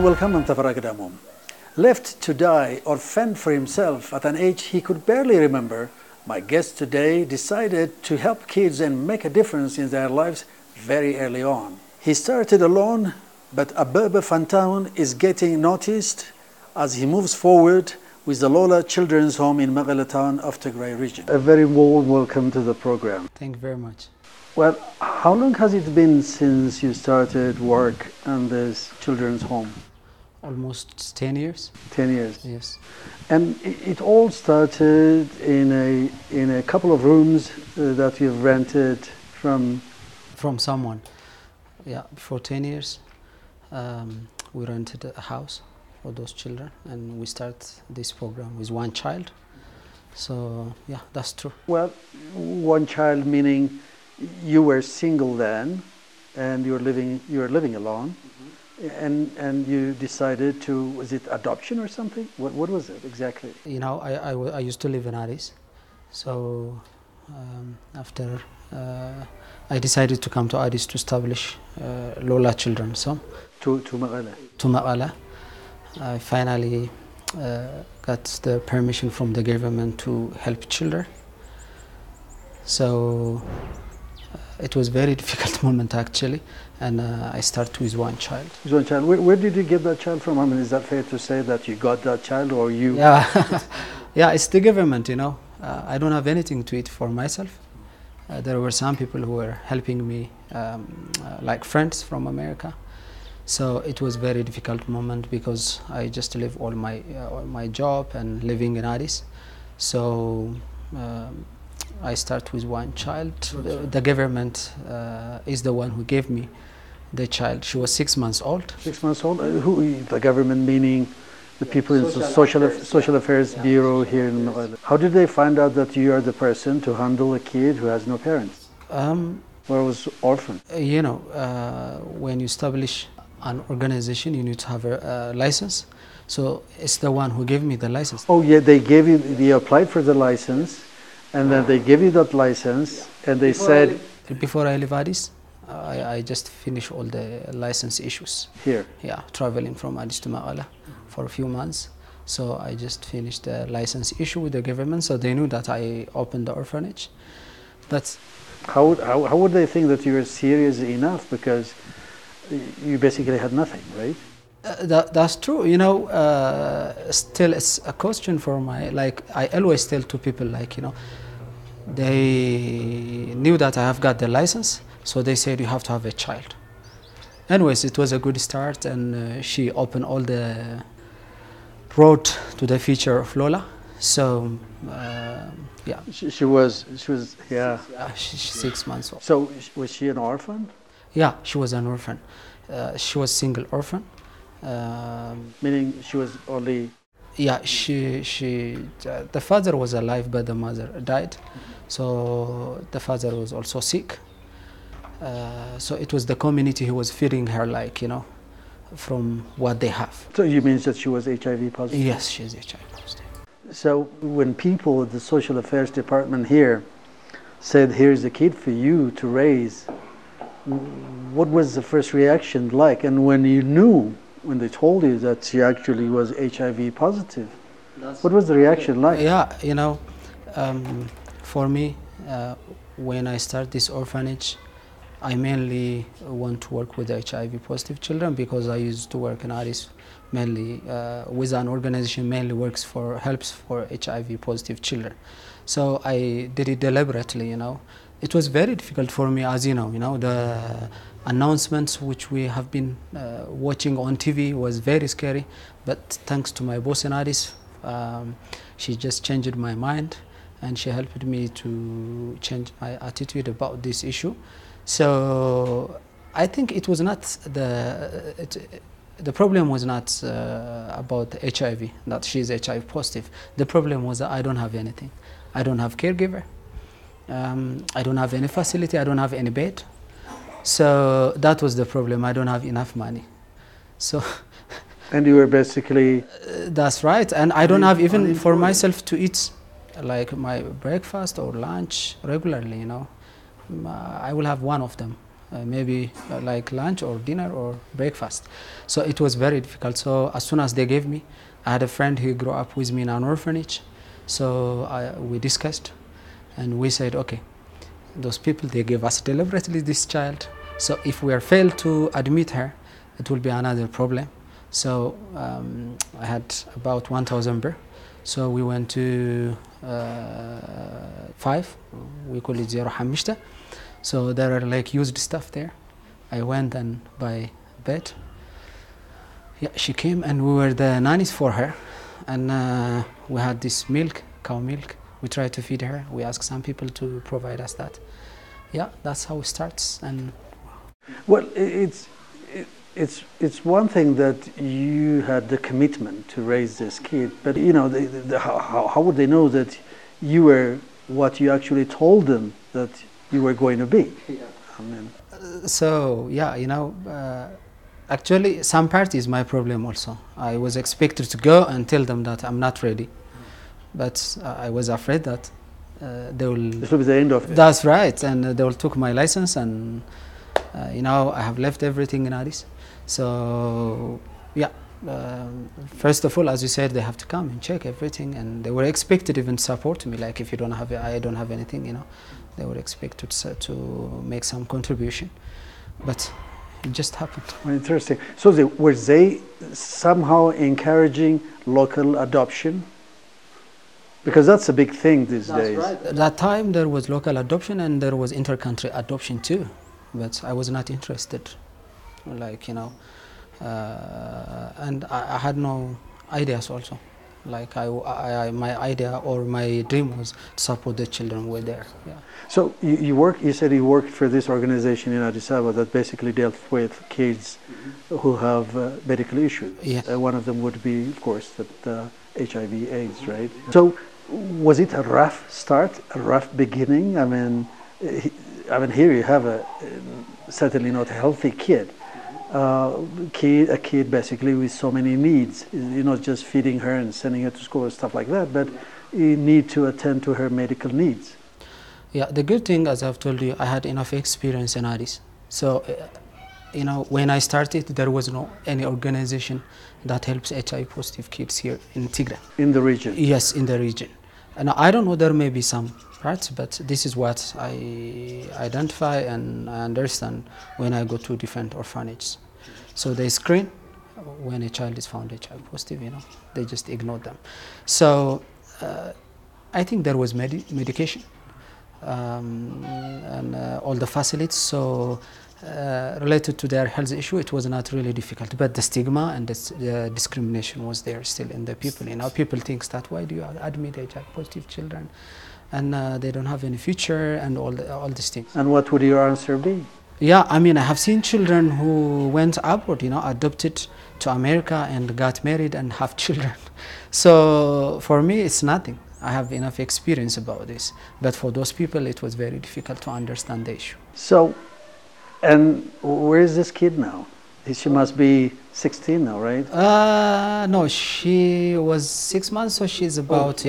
welcome Mum. Left to die or fend for himself at an age he could barely remember, my guest today decided to help kids and make a difference in their lives very early on. He started alone, but Abebe Fantahun is getting noticed as he moves forward with the LOLA Children's Home in Meghele town of Tigray region. A very warm welcome to the program. Thank you very much. Well, how long has it been since you started work on this children's home? Almost 10 years. 10 years. Yes. And it all started in a couple of rooms that you've rented from Someone. Yeah, before 10 years, we rented a house for those children, and we start this program with one child. So yeah, that's true. Well, one child meaning you were single then, and you were living alone. Mm-hmm. And you decided to, was it adoption or something? What was it exactly? You know, I used to live in Addis, so after I decided to come to Addis to establish LOLA Children's Home. To Meghele. To Meghele. I finally got the permission from the government to help children. So it was a very difficult moment actually, and I started with one child. With one child. Where did you get that child from? I mean, is that fair to say that you got that child, or you? Yeah, yeah, it's the government, you know. I don't have anything to eat for myself. There were some people who were helping me, like friends from America. So it was a very difficult moment because I just leave all my job and living in Addis. So I start with one child. The government is the one who gave me the child. She was 6 months old. 6 months old? Who, the government meaning the people in the Social Affairs Bureau here in Meghele. How did they find out that you are the person to handle a kid who has no parents? Or was orphan? You know, when you establish an organization, you need to have a license. So it's the one who gave me the license. Oh yeah, they applied for the license, and then they gave you that license, and they said... Before I leave Addis, I just finished all the license issues. Here? Yeah, traveling from Addis to Meghele for a few months. So I just finished the license issue with the government, so they knew that I opened the orphanage. That's... How would they think that you were serious enough? Because you basically had nothing, right? That's true. You know, still it's a question for my, like, I always tell to people, like, you know, they knew that I have got the license, so they said you have to have a child. Anyways, it was a good start, and she opened all the road to the future of LOLA. So, yeah. She was, yeah. She's 6 months old. So, was she an orphan? Yeah, she was an orphan. She was single orphan. Meaning she was only... Yeah, the father was alive, but the mother died. So the father was also sick. So it was the community who was feeding her, like, you know, from what they have. So you mean that she was HIV positive? Yes, she's HIV positive. So when people at the Social Affairs Department here said, here's a kid for you to raise, what was the first reaction like? And when you knew, when they told you that she actually was HIV positive, what was the reaction like? Yeah, you know, for me, when I start this orphanage, I mainly want to work with HIV positive children because I used to work in Addis mainly with an organization mainly helps for HIV positive children. So I did it deliberately, you know. It was very difficult for me, as you know, the announcements which we have been watching on TV was very scary, but thanks to my boss in Addis, she just changed my mind, and she helped me to change my attitude about this issue. So I think it was not the problem was not about HIV, that she's HIV positive. The problem was that I don't have anything. I don't have caregiver. I don't have any facility. I don't have any bed. So that was the problem. I don't have enough money. So. And you were basically. That's right. And I don't have even for myself to eat, like my breakfast or lunch regularly. You know, I will have one of them maybe like lunch or dinner or breakfast. So it was very difficult. So as soon as they gave me, I had a friend who grew up with me in an orphanage. So we discussed and we said, okay, those people, they gave us deliberately this child. So if we are failed to admit her, it will be another problem. So I had about 1,000 birr. So we went to 5, we call it 05. So there are like used stuff there. I went and buy bed. Yeah, she came and we were the nannies for her. And we had this milk, cow milk. We tried to feed her. We asked some people to provide us that. Yeah, that's how it starts. And well, it's one thing that you had the commitment to raise this kid, but you know, how would they know that you were what you actually told them that you were going to be? Yeah. I mean, so yeah, you know, actually some part is my problem also. I was expected to go and tell them that I'm not ready, but I was afraid that they will. This will be the end of it. That's right, and they will took my license, and you know, I have left everything in Addis. So yeah, first of all, as you said, they have to come and check everything, and they were expected even to support me. Like if you don't have, I don't have anything, you know, they were expected to make some contribution, but it just happened. Well, interesting. So were they somehow encouraging local adoption? Because that's a big thing these days. Right. At that time there was local adoption and there was inter-country adoption too, but I was not interested. Like, you know, and I had no ideas also. Like my idea or my dream was to support the children who were there. Yeah. So you said you worked for this organization in Addis Ababa that basically dealt with kids who have medical issues. Yeah. One of them would be, of course, the HIV/AIDS, right? So was it a rough start, a rough beginning? I mean, here you have a certainly not a healthy kid. A kid basically with so many needs. You're not just feeding her and sending her to school and stuff like that, but you need to attend to her medical needs. Yeah, the good thing, as I've told you, I had enough experience in Addis. So, you know, when I started, there was no any organization that helps HIV positive kids here in Tigray. In the region? Yes, in the region. And I don't know, there may be some parts, but this is what I identify and I understand when I go to different orphanages. So they screen when a child is found HIV positive, you know, they just ignore them. So I think there was medication and all the facilities. So related to their health issue, it was not really difficult, but the stigma and the discrimination was there still in the people. You know, people think that why do you admit HIV positive children, and they don't have any future, and all these things. And what would your answer be? Yeah, I mean, I have seen children who went abroad, you know, adopted to America and got married and have children. So for me, it's nothing. I have enough experience about this, but for those people, it was very difficult to understand the issue. So. And where is this kid now? She must be 16 now, right? No, she was 6 months, so she's about,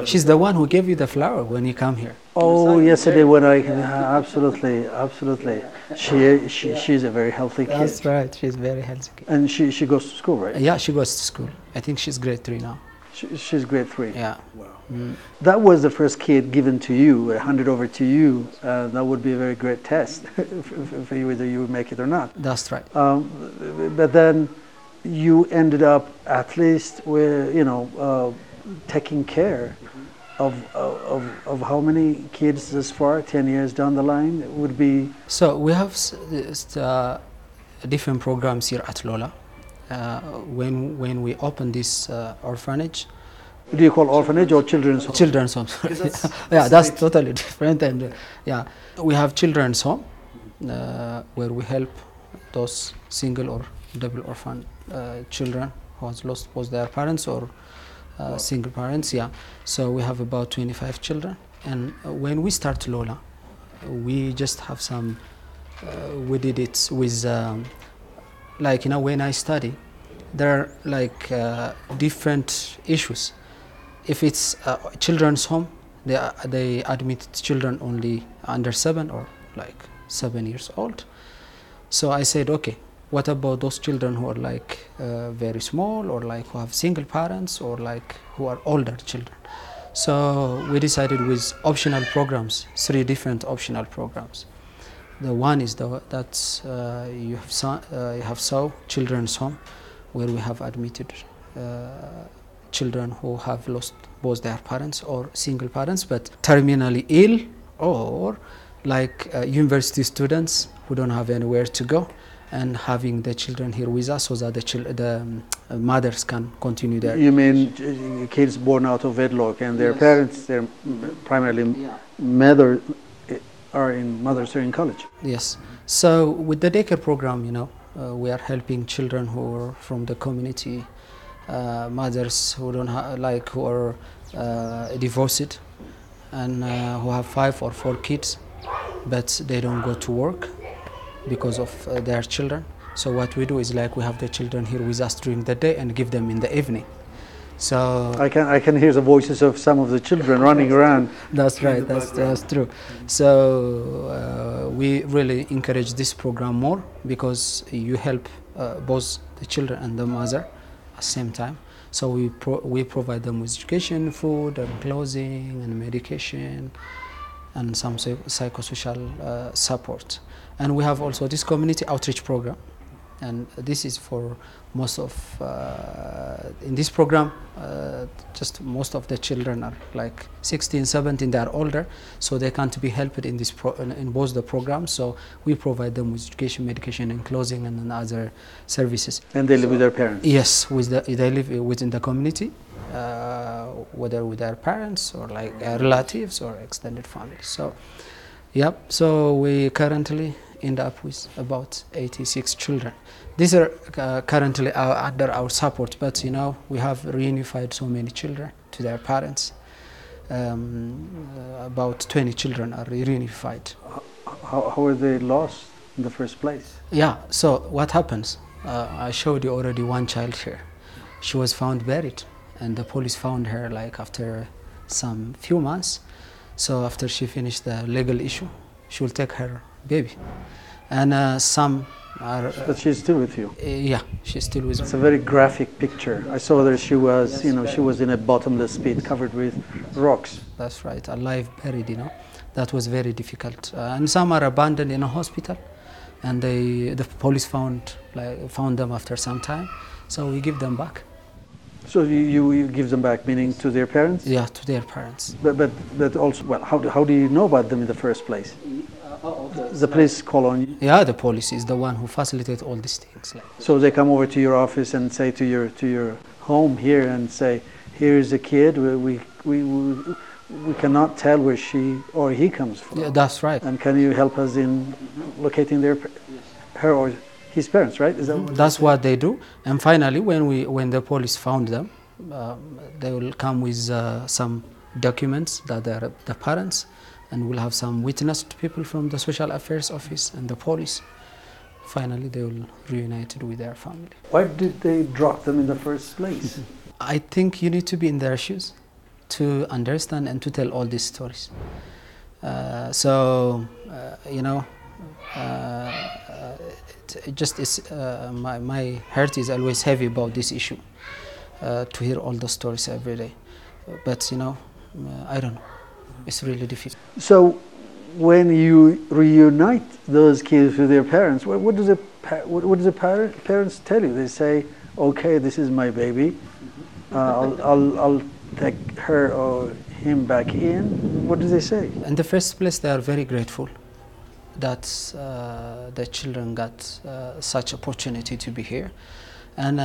she's the one who gave you the flower when you come here. Oh, yesterday when absolutely. She's a very healthy kid. That's right, she's very healthy kid. And she goes to school, right? Yeah, she goes to school. I think she's grade 3 now. She's grade 3? Yeah. Wow. That was the first kid given to you, handed over to you. That would be a very great test for you, whether you would make it or not. That's right. But then you ended up at least with, you know, taking care of how many kids this far, 10 years down the line, it would be? So we have different programs here at LOLA. When we opened this orphanage. Do you call orphanage or children's home? Children's home. Yeah, that's totally different. And yeah, we have children's home where we help those single or double orphan children who has lost both their parents or single parents. Yeah, so we have about 25 children. And when we start LOLA, we just have some. We did it with. Like, you know, when I study, there are like different issues. If it's children's home, they admit children only under 7 or like 7 years old. So I said, okay, what about those children who are like very small, or like who have single parents, or like who are older children? So we decided with optional programs, 3 different optional programs. The one is you have saw children's home, where we have admitted children who have lost both their parents or single parents, but terminally ill, or like university students who don't have anywhere to go, and having the children here with us so that the mothers can continue their... You mean kids born out of wedlock and their parents, they're primarily mothers are in college? Yes. So with the daycare program, we are helping children who are from the community, mothers who don't who are divorced, and who have 5 or 4 kids, but they don't go to work because of their children. So what we do is like we have the children here with us during the day and give them in the evening. So I can hear the voices of some of the children running around. That's right. That's true. So we really encourage this program more, because you help both the children and the mother at the same time. So we provide them with education, food, and clothing, and medication, and some psychosocial support. And we have also this community outreach program, and this is for most of in this program just most of the children are like 16, 17, they are older, so they can't be helped in this in both the programs. So we provide them with education, medication, and clothing, and other services. And they live with their parents? Yes, they live within the community, whether with their parents or like relatives or extended family. So yep, so we currently end up with about 86 children. These are currently under our support, but we have reunified so many children to their parents. About 20 children are reunified. How were they lost in the first place? Yeah, so what happens? I showed you already one child here. She was found buried, and the police found her like after some few months. So after she finished the legal issue, she will take her baby. And some are... But she's still with you? Yeah, she's still with me. It's a very graphic picture. I saw that she was, she was in a bottomless pit covered with rocks. That's right, alive, buried, That was very difficult. And some are abandoned in a hospital, and the police found them after some time, so we give them back. So you give them back, meaning to their parents? Yeah, to their parents. But also, well, how do you know about them in the first place? The police call on you? Yeah, the police is the one who facilitates all these things. So they come over to your office and say to your home here and say, here is a kid, we cannot tell where she or he comes from. Yeah, that's right. And can you help us in locating her or his parents, right? Is that That's what they do. And finally, when the police found them, they will come with some documents that they are the parents, and we'll have some witnessed people from the social affairs office and the police. Finally, they will reunite with their family. Why did they drop them in the first place? I think you need to be in their shoes to understand and to tell all these stories. It just is, my heart is always heavy about this issue, to hear all the stories every day. But I don't know. It's really difficult. So, when you reunite those kids with their parents, what do the parents tell you? They say, "Okay, this is my baby. I'll take her or him back in." What do they say? In the first place, they are very grateful that the children got such opportunity to be here, and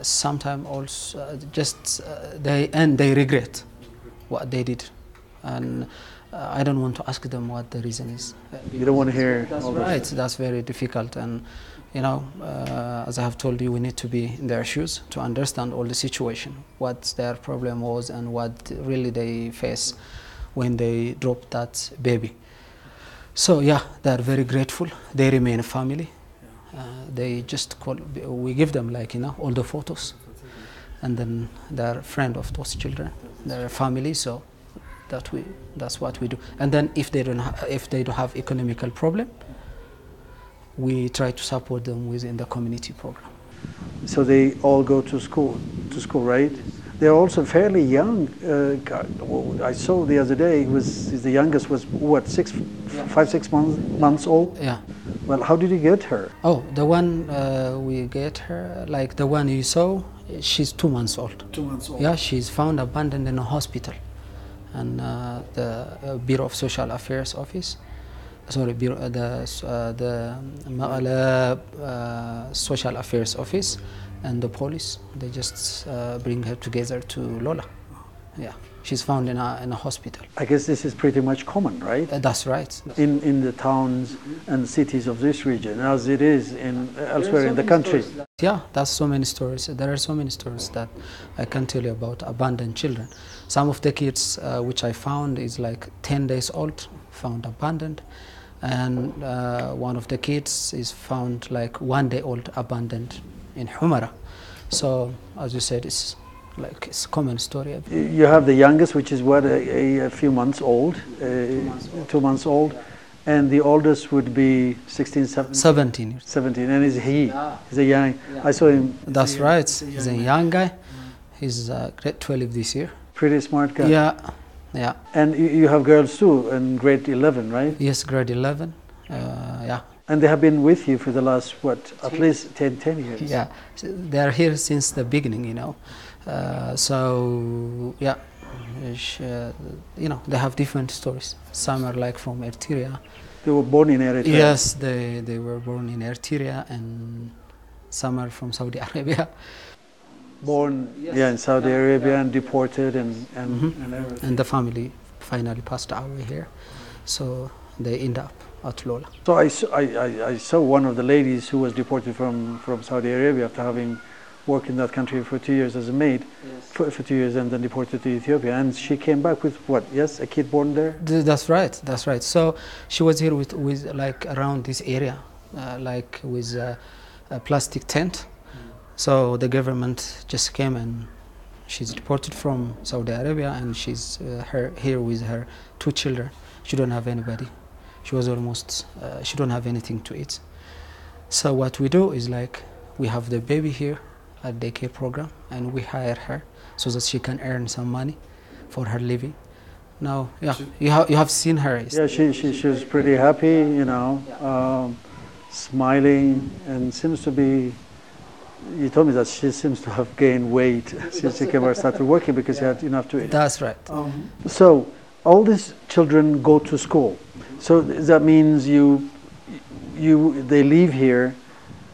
sometimes also they regret what they did, and I don't want to ask them what the reason is. You don't want to hear. That's right. That's very difficult, and as I have told you, we need to be in their shoes to understand all the situation, what their problem was, and what really they face when they dropped that baby. So yeah, they are very grateful. They remain a family. They just call. We give them all the photos, and then they're a friend of those children. They're a family, so that's what we do. And then if they don't have economical problem, we try to support them within the community program. So they all go to school, right? They're also fairly young. I saw the other day, the youngest was what, 5, 6 months old? Yeah. Well, how did you get her? Oh, the one we get her, like the one you saw, she's 2 months old. 2 months old. Yeah, she's found abandoned in a hospital. And the Bureau of Social Affairs office, sorry, the Social Affairs office and the police, they just bring her together to LOLA. Yeah, she's found in a hospital. I guess this is pretty much common, right? That's right. In the towns and cities of this region, as it is elsewhere in the country. Yeah, that's so many stories. There are so many stories that I can tell you about abandoned children. Some of the kids which I found is like 10 days old, found abandoned. And one of the kids is found like 1 day old, abandoned in Humara. So, as you said, it's a common story. You have the youngest, which is what, a few months old, 2 months old, and the oldest would be 16, 17 years. 17, and he's a young, I saw him. That's right, he's a young guy. He's grade 12 this year. Pretty smart guy. Yeah. And you have girls too, in grade 11, right? Yes, grade 11, yeah. And they have been with you for the last, what, at least 10 years? Yeah, they are here since the beginning, you know. So, yeah, you know, they have different stories. Some are like from Eritrea. They were born in Eritrea? Yes, they were born in Eritrea, and some are from Saudi Arabia. Born in Saudi Arabia and deported and everything. And the family finally passed away here, so they end up at LOLA. So I saw one of the ladies who was deported from Saudi Arabia after having worked in that country for 2 years as a maid, for 2 years, and then deported to Ethiopia. And she came back with what? Yes, a kid born there? That's right. So she was here with like around this area, like with a plastic tent. So the government just came, and she's deported from Saudi Arabia, and she's here with her 2 children. She don't have anybody. She was almost, she don't have anything to eat. So what we do is like, we have the baby here at daycare program, and we hire her so that she can earn some money for her living. Now, yeah, you have seen her. Yeah, she was pretty happy, you know, smiling, and seems to be. You told me that she seems to have gained weight since she came and started working because she had enough to eat. That's right. So all these children go to school. So that means they live here,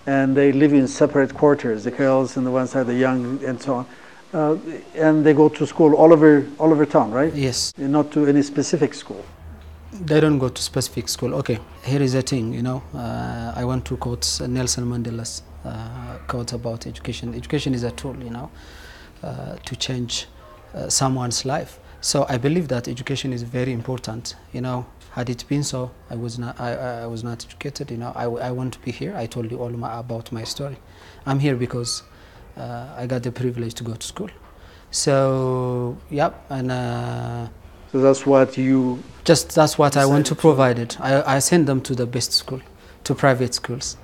and they live in separate quarters. The girls on the one side, the young, and so on. And they go to school all over town, right? Yes. Not to any specific school. They don't go to specific school. Okay, here is a thing, you know. I want to quote Nelson Mandela's quote about education. Education is a tool, you know, to change someone's life. So I believe that education is very important. You know, had it been so, I was not educated. You know, I want to be here. I told you all about my story. I'm here because I got the privilege to go to school. So yep, and. So that's what you. That's what I want to provide it. I send them to the best school, to private schools.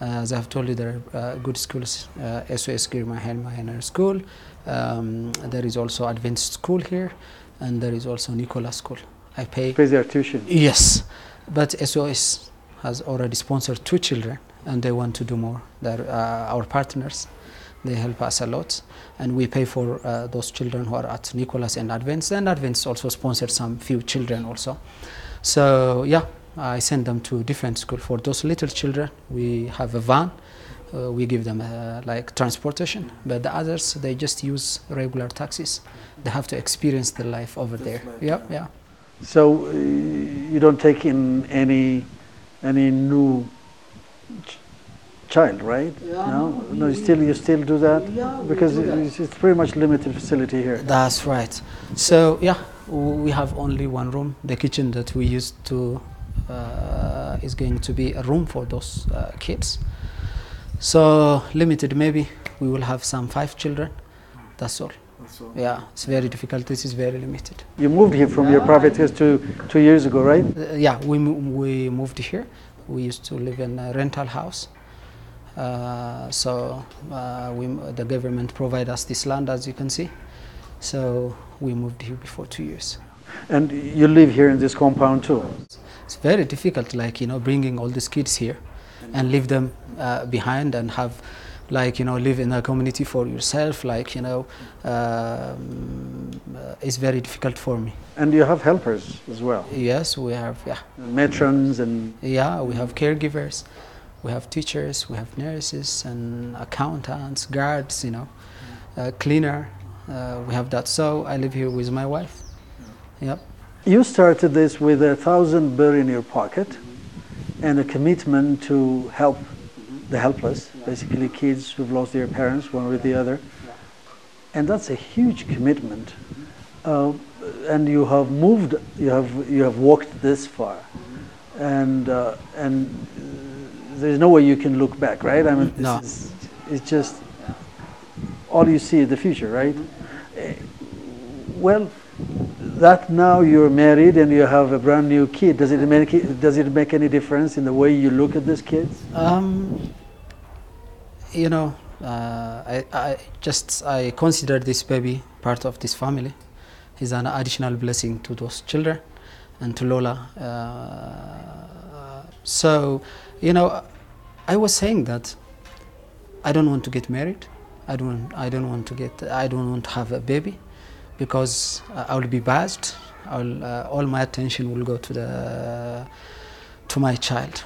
As I've told you, there are good schools, SOS Girma Helma School. There is also Adventist school here, and there is also Nicola School. I pay their tuition. Yes, but SOS has already sponsored 2 children, and they want to do more. They're our partners. They help us a lot, and we pay for those children who are at Nicholas and Adventist. And Adventist also sponsored some few children also. So yeah, I send them to different school. For those little children, we have a van. We give them like transportation, but the others, they just use regular taxis. They have to experience the life over there. Yeah. So you don't take in any new child, right? Yeah. No, you still do that? Yeah, because it's pretty much limited facility here. That's right. So yeah, we have only one room. The kitchen that we used to is going to be a room for those kids. So limited, maybe we will have some 5 children. That's all. Yeah, it's very difficult. This is very limited. You moved here from your private house 2 years ago, right? Yeah, we moved here We used to live in a rental house. The government provided us this land, as you can see. So we moved here before 2 years. And you live here in this compound too? It's very difficult, like, bringing all these kids here and leave them behind and have, like, live in a community for yourself, like, it's very difficult for me. And you have helpers as well? Yes, we have, yeah. Matrons and... Yeah, we have caregivers, we have teachers, we have nurses and accountants, guards, cleaner, we have that. So I live here with my wife. Yep. You started this with 1,000 birr in your pocket and a commitment to help the helpless, basically kids who've lost their parents, one or the other. And that's a huge commitment. And you have moved, you have walked this far. And there's no way you can look back, right? I mean, No. It's just all you see is the future, right? Well, that now you're married and you have a brand new kid. Does it make any difference in the way you look at these kids? I consider this baby part of this family. He's an additional blessing to those children and to Lola. I was saying that I don't want to get married. I don't want to have a baby, because I will be bashed. All my attention will go to my child.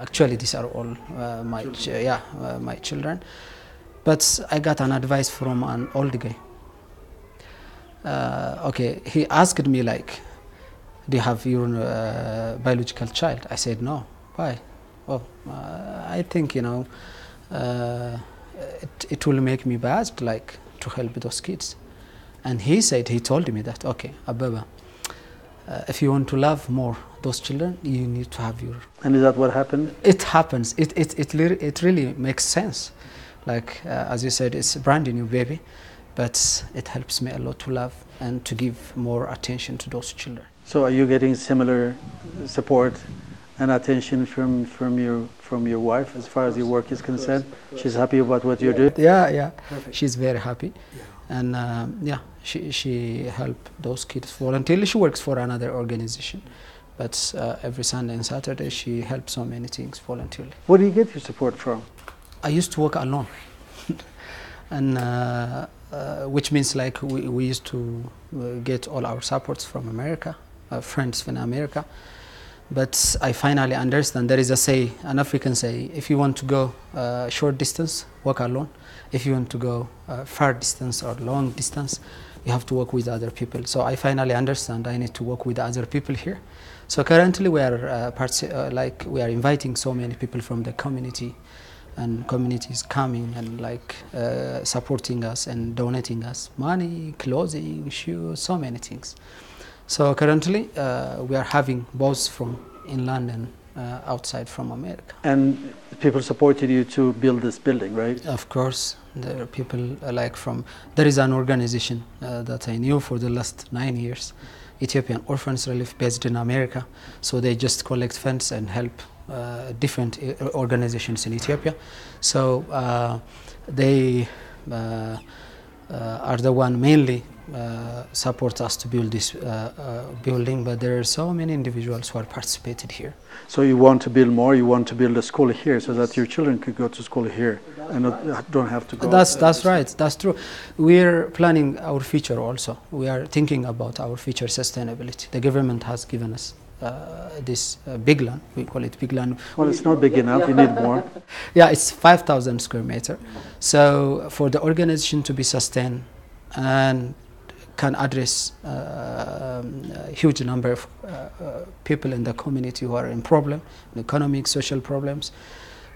Actually, these are all my children. But I got an advice from an old guy. He asked me, like, do you have your biological child? I said no. Why? I think it will make me bad, like, to help those kids. And he told me that, okay, Abebe, if you want to love more those children, you need to have your... And is that what happened? It happens. It really makes sense. Like, as you said, it's a brand new baby, but it helps me a lot to love and to give more attention to those children. So are you getting similar support and attention from your wife as far as your work is concerned? She's happy about what you're doing? Yeah. Perfect. She's very happy. And she helps those kids voluntarily. She works for another organization, but every Sunday and Saturday she helps so many things voluntarily. Where do you get your support from? I used to work alone, and which means, like, we used to get all our supports from America, friends from America. But I finally understand there is an African say: if you want to go short distance, walk alone. If you want to go far distance or long distance, you have to work with other people. So I finally understand I need to work with other people here. So currently we are we are inviting so many people from the community, and communities coming and, like, supporting us and donating us money, clothing, shoes, so many things. So currently we are having both from inland and outside from America. And people supported you to build this building, right? Of course, there are people there is an organization that I knew for the last 9 years, Ethiopian Orphans Relief, based in America. So they just collect funds and help different organizations in Ethiopia. So they are the one mainly support us to build this building, but there are so many individuals who are participated here. So you want to build more, you want to build a school here so that your children could go to school here and don't have to go. That's right, that's true. We're planning our future also. We are thinking about our future sustainability. The government has given us this big land, we call it big land. Well, it's not big enough, you need more. Yeah, it's 5,000 square meters. So for the organization to be sustained and can address a huge number of people in the community who are in problem, economic, social problems,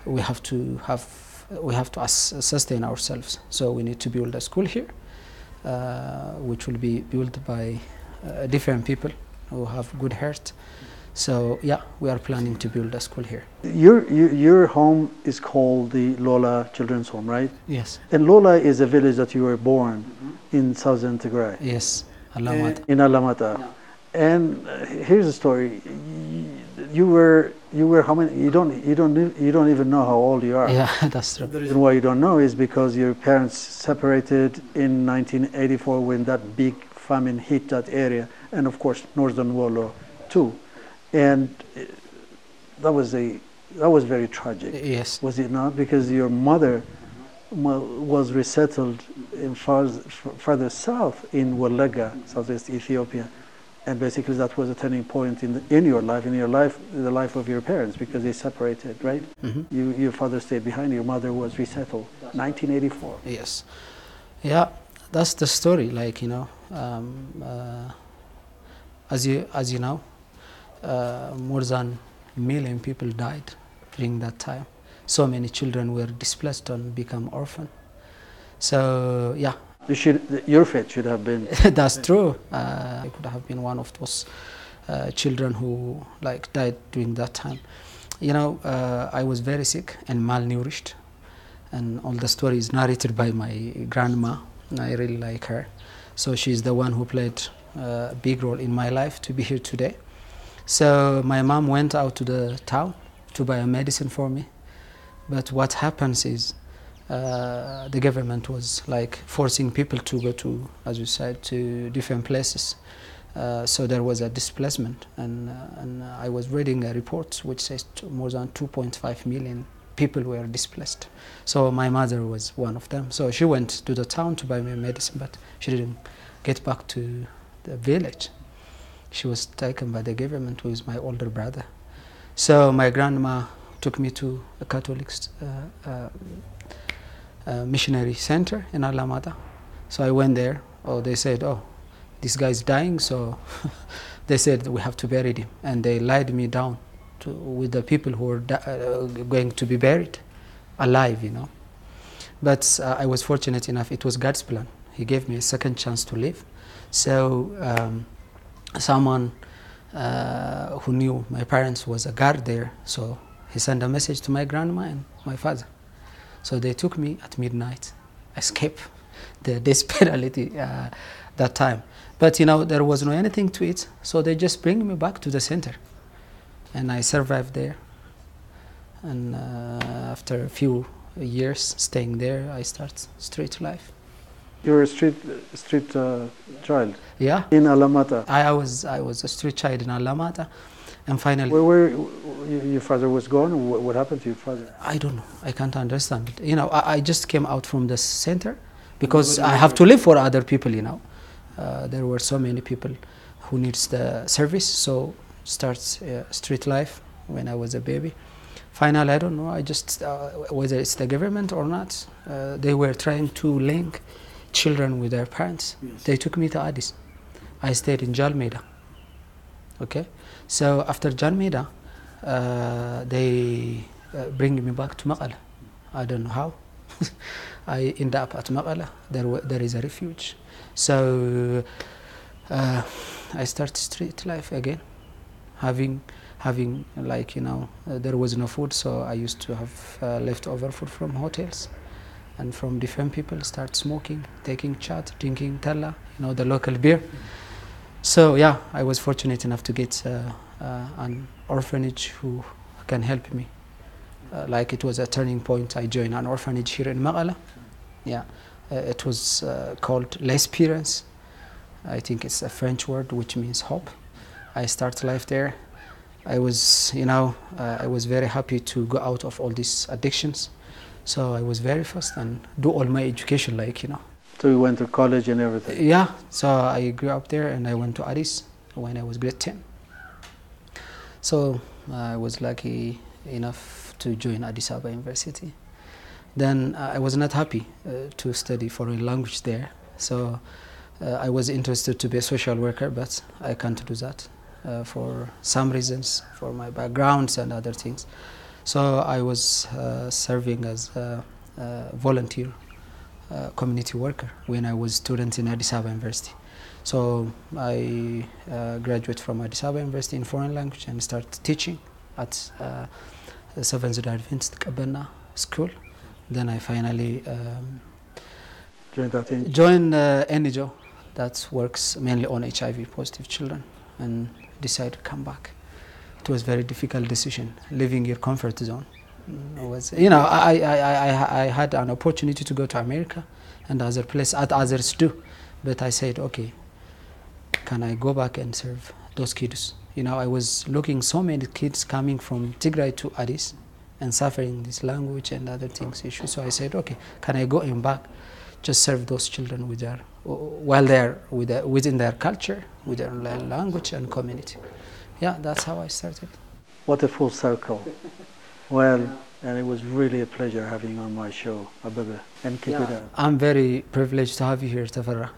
we have to sustain ourselves. So we need to build a school here, which will be built by different people who have good heart. So yeah, we are planning to build a school here. Your home is called the LOLA Children's Home, right? Yes. And LOLA is a village that you were born in southern Tigray. Yes, Alamata. In Alamata. And here's the story. you were how many? You don't even know how old you are. Yeah, that's true. The reason why you don't know is because your parents separated in 1984 when that big famine hit that area, and of course northern Wolo too, and that was very tragic. Yes. Was it not? Because your mother was resettled in farther south in Wolaga, southwest Ethiopia, and basically that was a turning point in your life, the life of your parents, because they separated, right? Mm-hmm. Your father stayed behind, your mother was resettled. 1984. Yes. Yeah, that's the story. Like, as you know, more than a million people died during that time. So many children were displaced and become orphan. So yeah, Your fate should have been. that's true. I could have been one of those children who died during that time. I was very sick and malnourished, and all the story is narrated by my grandma, and I really like her. So she's the one who played a big role in my life to be here today. So my mom went out to the town to buy a medicine for me, but what happens is the government was forcing people to go to, as you said, to different places. So there was a displacement, and I was reading a report which says more than 2.5 million people were displaced. So my mother was one of them. So she went to the town to buy me medicine, but she didn't get back to the village. She was taken by the government with my older brother. So my grandma took me to a Catholic missionary center in Alamada. So I went there. They said, this guy's dying, so they said we have to bury him, and they lied me down with the people who were going to be buried alive, But I was fortunate enough. It was God's plan. He gave me a second chance to live. So someone who knew my parents was a guard there, so he sent a message to my grandma and my father. So they took me at midnight, escape the desperately that time. But there was no anything to eat, so they just bring me back to the center, and I survived there. And after a few years staying there, I start street life. You were a street child. Yeah. In Alamata. I was a street child in Alamata, and finally. Where your father was gone? What happened to your father? I don't know. I can't understand it. I just came out from the center because I have to live for other people. There were so many people who needs the service, so starts street life when I was a baby. Finally, I don't know. I just whether it's the government or not, they were trying to link children with their parents. Yes. They took me to Addis. I stayed in Jalmeda. Okay, so after Jalmeda, they bring me back to Maqala. I don't know how. I end up at Maqala. There is a refuge. So I start street life again, having there was no food, so I used to have leftover food from hotels and from different people. Start smoking, taking chat, drinking tella, the local beer. So yeah, I was fortunate enough to get an orphanage who can help me. It was a turning point. I joined an orphanage here in Maqala. Yeah, it was called L'Espérance. I think it's a French word which means hope. I start life there. I was very happy to go out of all these addictions. So I was very fast and do all my education So you went to college and everything? Yeah, so I grew up there and I went to Addis when I was grade 10. So I was lucky enough to join Addis Ababa University. Then I was not happy to study foreign language there. So I was interested to be a social worker, but I can't do that for some reasons, for my backgrounds and other things. So I was serving as a volunteer community worker when I was student in Addis Ababa University. So I graduated from Addis Ababa University in foreign language and started teaching at Seventh Day Adventist Kabana School. Then I finally joined NGO that works mainly on HIV positive children, and decided to come back it was a very difficult decision, leaving your comfort zone. I had an opportunity to go to America and other places, others do, but I said, okay, can I go back and serve those kids? I was looking so many kids coming from Tigray to Addis and suffering this language and other things issues. So I said, okay, can I go in back, just serve those children with while they're within their culture, with their language and community. Yeah, that's how I started. What a full circle. Well, and it was really a pleasure having you on my show, Abebe, and keep it up. I'm very privileged to have you here, Tafarra.